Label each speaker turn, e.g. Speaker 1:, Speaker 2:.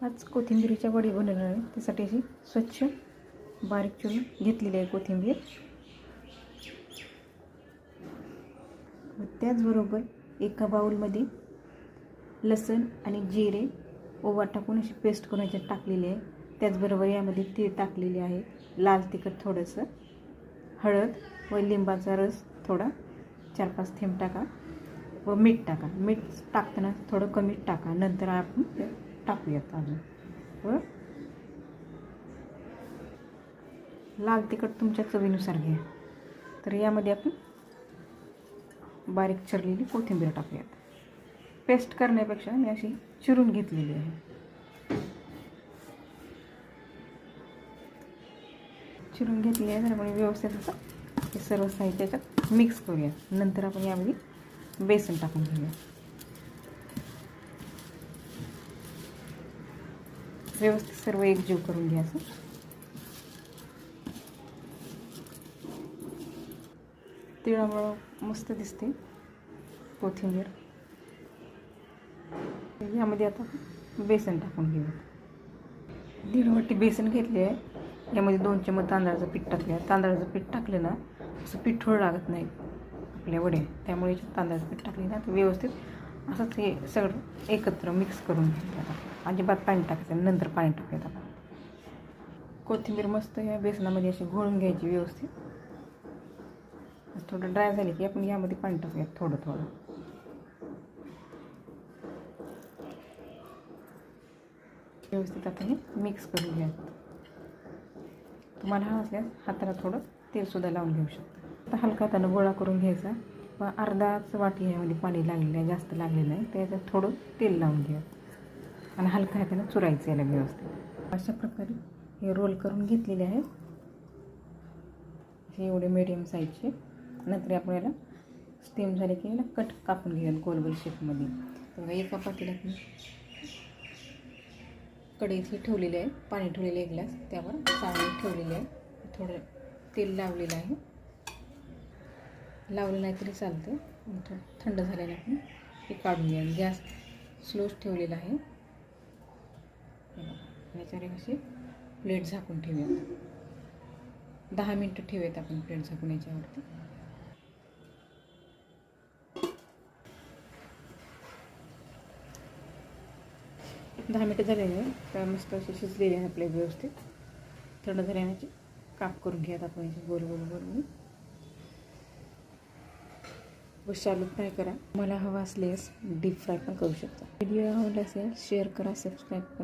Speaker 1: आज कोथिंबीरीच्या वडी बनवणार आहे. त्यासाठी अशी स्वच्छ बारीक चिरून घेतलेली आहे कोथिंबीर. त्याचबरोबर एका बाउलमध्ये लसूण आणि जिरे ओवा टाकून अशी पेस्ट करून याच्यात टाकलेली आहे. त्याचबरोबर यामध्ये तीळ टाकलेले आहे, लाल तिखट थोडंसं, हळद व लिंबाचा रस थोडा 4-5 थेंब टाका व मीठ टाका. मीठ टाकताना थोडं कमी टाका, नंतर आपण ते टाकूयात अजून. व लाल तिखट तुमच्या चवीनुसार घ्या. तर यामध्ये आपण बारीक चिरलेली कोथिंबीर टाकूयात. पेस्ट करण्यापेक्षा मी अशी चिरून घेतलेली आहे. चिरून घेतली आहे तर आपण व्यवस्थित असं हे सर्व साहित्य याच्यात मिक्स करूया. नंतर आपण यामध्ये बेसन टाकून घेऊया. व्यवस्थित सर्व एकजीव करून घ्या. असं तिळामुळं मस्त दिसते कोथिंबीर. यामध्ये आता बेसन टाकून घेऊया. 1.5 वाटी बेसन घेतले आहे. यामध्ये 2 चमचे तांदळाचं पीठ टाकले. तांदळाचं पीठ टाकलं ना असं पिठोळ लागत नाही आपल्या वड्या, त्यामुळे तांदळाचं पीठ टाकले ना तर व्यवस्थित असंच हे सगळं एकत्र मिक्स करून घ्यायचं. अजिबात पाणी टाकायचं, नंतर पाणी टाकायचं. आपण कोथिंबीर मस्त या बेसनामध्ये अशी घोळून घ्यायची व्यवस्थित. थोडं ड्राय झाले की आपण यामध्ये पाणी टाकूयात थोडं थोडं. व्यवस्थित आता हे मिक्स करून घ्या. तुम्हाला हवं असल्यास हाताला थोडं तेलसुद्धा लावून घेऊ शकता. आता हलका हातानं गोळा करून घ्यायचा व अर्धाच वाटी ह्यामध्ये पाणी लागलेलं आहे, जास्त लागलेलं नाही. त्याच्यात थोडं तेल लावून घ्या आणि हलका हातानं चुरायचं याला व्यवस्थित. अशा प्रकारे हे रोल करून घेतलेले आहेत, हे एवढे मीडियम साईजचे. नंतर आपण याला स्टीम झाले की याला कट कापून घेऊयात गोल गोल शेपमध्ये. तर एका पातेल्यात कढईत हे ठेवलेले आहे, पाणी ठेवलेले 1 ग्लास, त्यावर चाळणी ठेवलेली आहे, थोडं तेल लावलेलं आहे. लावलं नाही तरी चालतं. थोडं थंड झालेलं आपण हे काढून घ्या. गॅस स्लोच ठेवलेला आहे. याच्यावर अशी प्लेट झाकून ठेवूयात. 10 मिनटं ठेवूयात आपण प्लेट झाकून याच्यावरती. दहा मिनटं झालेले आहे. तर मस्त असे शिजलेले आहे आपले व्यवस्थित. थंड झाल्याने काप करून घ्यायला आपण याचे गोल गोल गोल व शालो फ्राय करा. मला हवा असल्यास डीप फ्राय पण करू शकता. व्हिडिओ आवडला असेल शेअर करा, सबस्क्राईब करा.